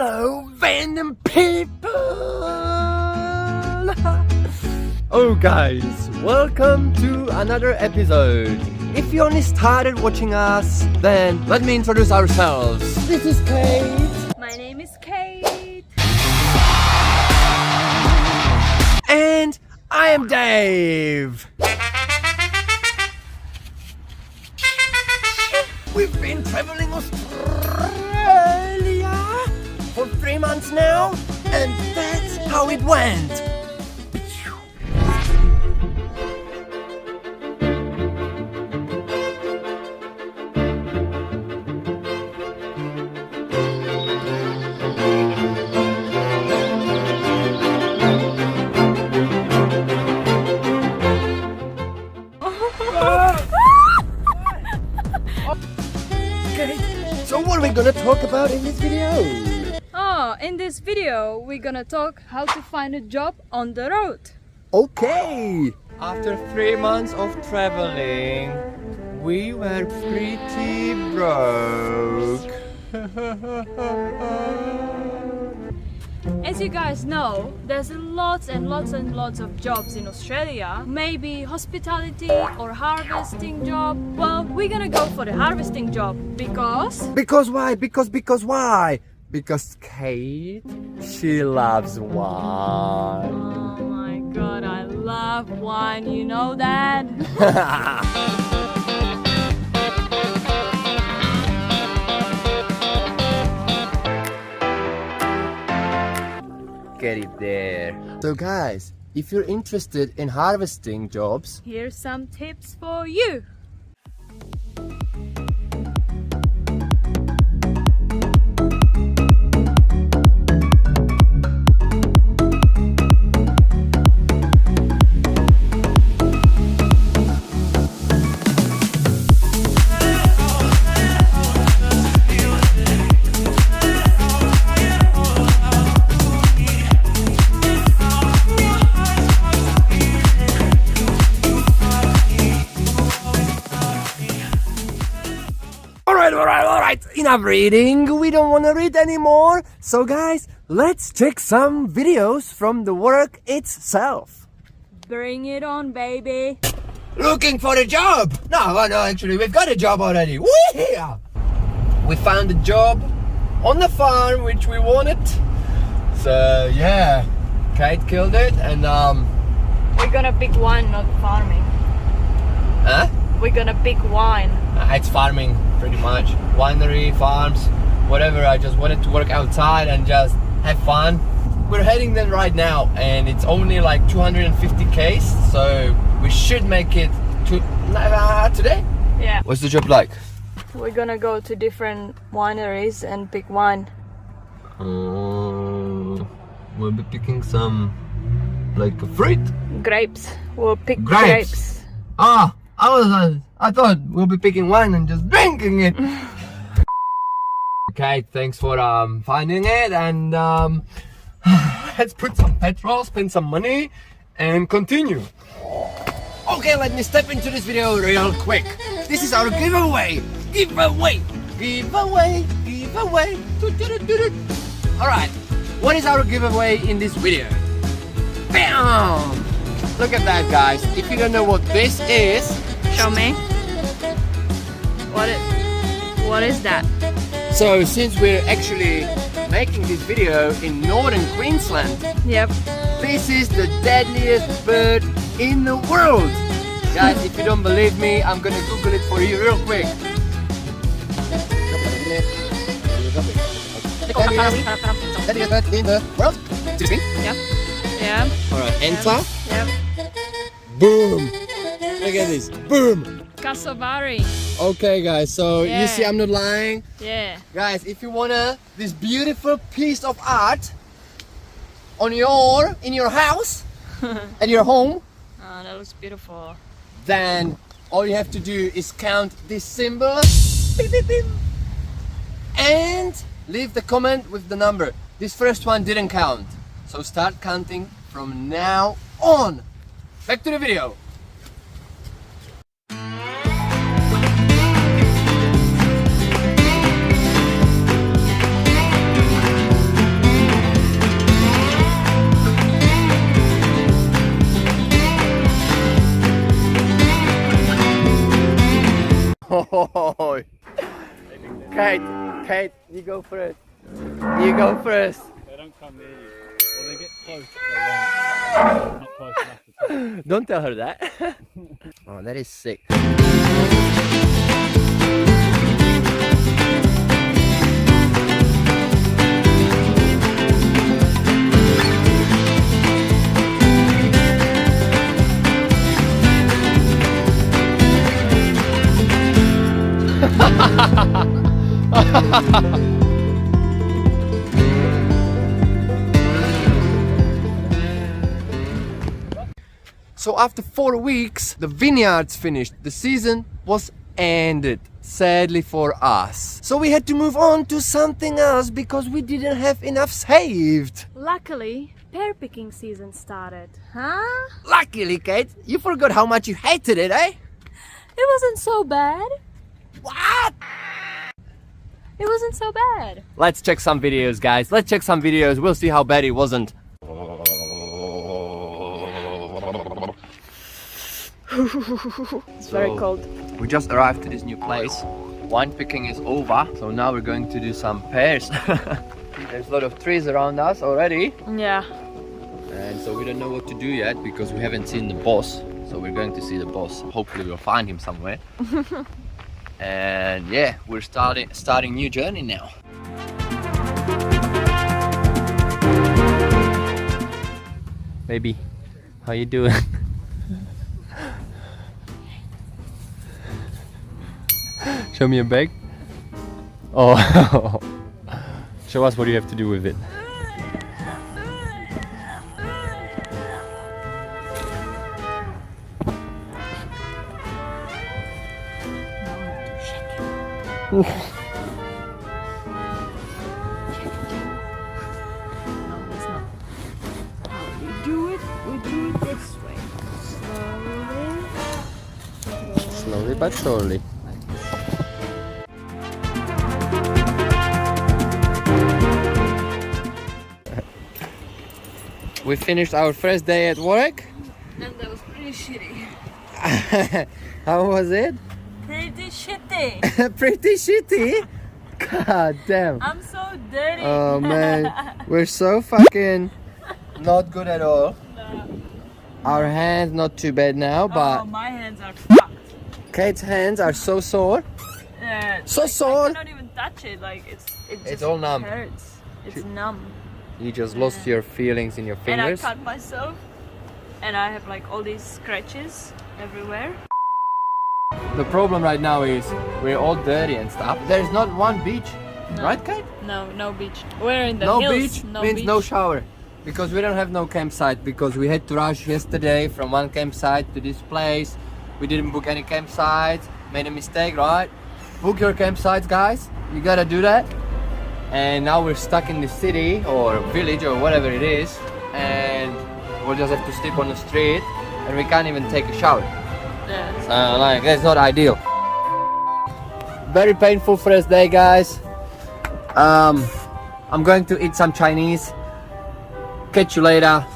Hello, Vandem people! Oh guys, welcome to another episode. If you only started watching us, then let me introduce ourselves. This is Kate. My name is Kate. And I am Dave. We've been traveling Australia for 3 months now, and that's how it went. So what are we gonna talk about in this video? In this video we're gonna talk how to find a job on the road. Okay! After 3 months of traveling, we were pretty broke. As you guys know, there's lots and lots and lots of jobs in Australia. Maybe hospitality or harvesting job. Well, we're gonna go for the harvesting job because... Because why? Because why? Because Kate, she loves wine. Oh my god, I love wine, you know that? Get it there. So guys, if you're interested in harvesting jobs, Here's some tips for you. Alright, enough reading, we don't want to read anymore. So guys, let's check some videos from the work itself. Bring it on, baby. Looking for a job? No, actually we've got a job already. We found a job on the farm which we wanted. So yeah, Kate killed it and We're gonna pick wine, not farming. Huh? We're gonna pick wine. It's farming pretty much. Winery, farms, whatever. I just wanted to work outside and just have fun. We're heading there right now and it's only like 250 k's, so we should make it to today. Yeah. What's the job like? We're gonna go to different wineries and pick wine. We'll be picking some like fruit. Grapes. We'll pick Grapes. grapes. I thought we'll be picking wine and just drinking it. Okay, thanks for finding it, and let's put some petrol, spend some money, and continue. Okay, let me step into this video real quick. This is our giveaway. Alright, what is our giveaway in this video? Bam! Look at that, guys. If you don't know what this is, Show me. What is that? so since we're actually making this video in northern Queensland, Yep. this is the deadliest bird in the world. Guys, if you don't believe me, I'm gonna Google it for you real quick. Deadliest bird in the world? Excuse me? Yep. Yeah. Alright, enter. Yep. Boom! Look at this. Boom! Cassowary. Okay guys, so Yeah. you see I'm not lying. Yeah. Guys, if you wanna this beautiful piece of art in your house, at your home, Oh, that looks beautiful. then all you have to do is count this symbol beep, beep, beep, and leave the comment with the number. This first one didn't count, so start counting from now on. Back to the video. Oh, Kate, you go first. You go first. They don't come near you. Or they get close, but they won't. Not close enough to touch. Don't tell her that. Oh, that is sick. So after 4 weeks, the vineyards finished. The season was ended, sadly for us. So we had to move on to something else because we didn't have enough saved. Luckily, pear picking season started, huh? Luckily, Kate, you forgot how much you hated it, eh? It wasn't so bad. What? It wasn't so bad. Let's check some videos, guys. Let's check some videos. We'll see how bad it wasn't. It's very cold. We just arrived to this new place. Wine picking is over, so now we're going to do some pears. There's a lot of trees around us already. Yeah. And so we don't know what to do yet because we haven't seen the boss. So we're going to see the boss. Hopefully we'll find him somewhere. And yeah, we're starting new journey now. Baby, how you doing? Show me your bag. Oh, show us what you have to do with it. No, it's not. How we do it? We do it this way. Slowly. Slowly but surely. We finished our first day at work. And that was pretty shitty. How was it? Pretty shitty. Pretty shitty. God damn. I'm so dirty. Oh man, we're so fucking not good at all. No. Our hands not too bad now, Oh, but my hands are fucked. Kate's hands are so sore. So I sore. cannot even touch it. Like it It's just all numb. hurts. It's numb. You just lost your feelings in your And I fingers. cut myself. And I have like all these scratches everywhere. The problem right now is we're all dirty and stuff. There's not one beach, No. right, Kate? No beach. We're in the No hills. beach means no shower. Because we don't have no campsite because we had to rush yesterday from one campsite to this place. We didn't book any campsites. Made a mistake, right? Book your campsites, guys. You gotta do that. And now we're stuck in the city or village or whatever it is. And we'll just have to sleep on the street. And we can't even take a shower. Yeah. Like, that's not ideal. Very painful first day, guys. I'm going to eat some Chinese. Catch you later.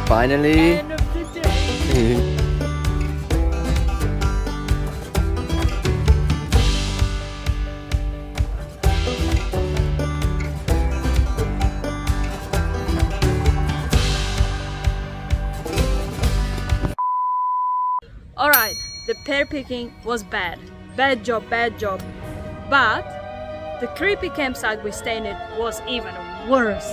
Finally. End of the day. Alright, the pear picking was bad. Bad job. But the creepy campsite we stayed in was even worse.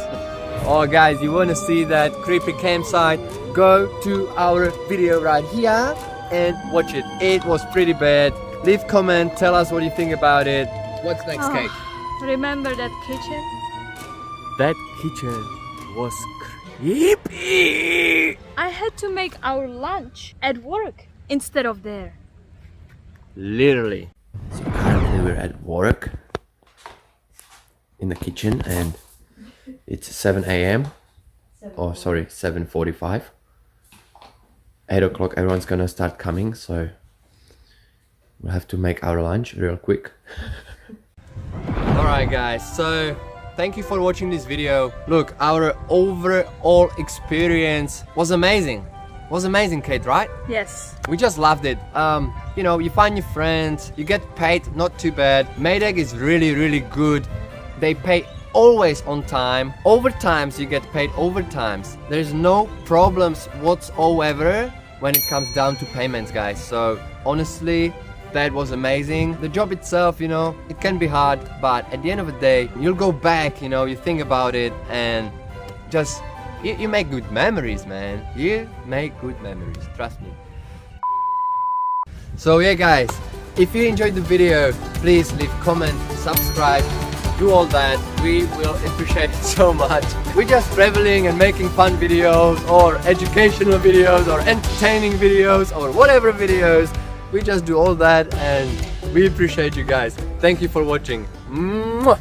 Oh guys, you want to see that creepy campsite? Go to our video right here and watch it. It was pretty bad. Leave comment, tell us what you think about it. What's next, Kate? Remember that kitchen? That kitchen was creepy. I had to make our lunch at work instead of there. Literally. So currently we're at work in the kitchen and it's 7 a.m. Oh, sorry, 7:45. 8 o'clock, everyone's gonna start coming, so we'll have to make our lunch real quick. Alright guys, so thank you for watching this video. Look, our overall experience was amazing. Was amazing, Kate, right? Yes. We just loved it. You know, you find your friends, you get paid not too bad. Madec is really good. They pay always on time. Overtimes, you get paid overtimes. There's no problems whatsoever when it comes down to payments, guys. So honestly, that was amazing. The job itself, you know, it can be hard, but at the end of the day, you'll go back, you know, you think about it and just you make good memories, man. You make good memories, trust me. So yeah guys, if you enjoyed the video, please leave comment, subscribe, do all that. We will appreciate it so much. We're just traveling and making fun videos or educational videos or entertaining videos or whatever videos. We just do all that and we appreciate you guys. Thank you for watching. Mwah!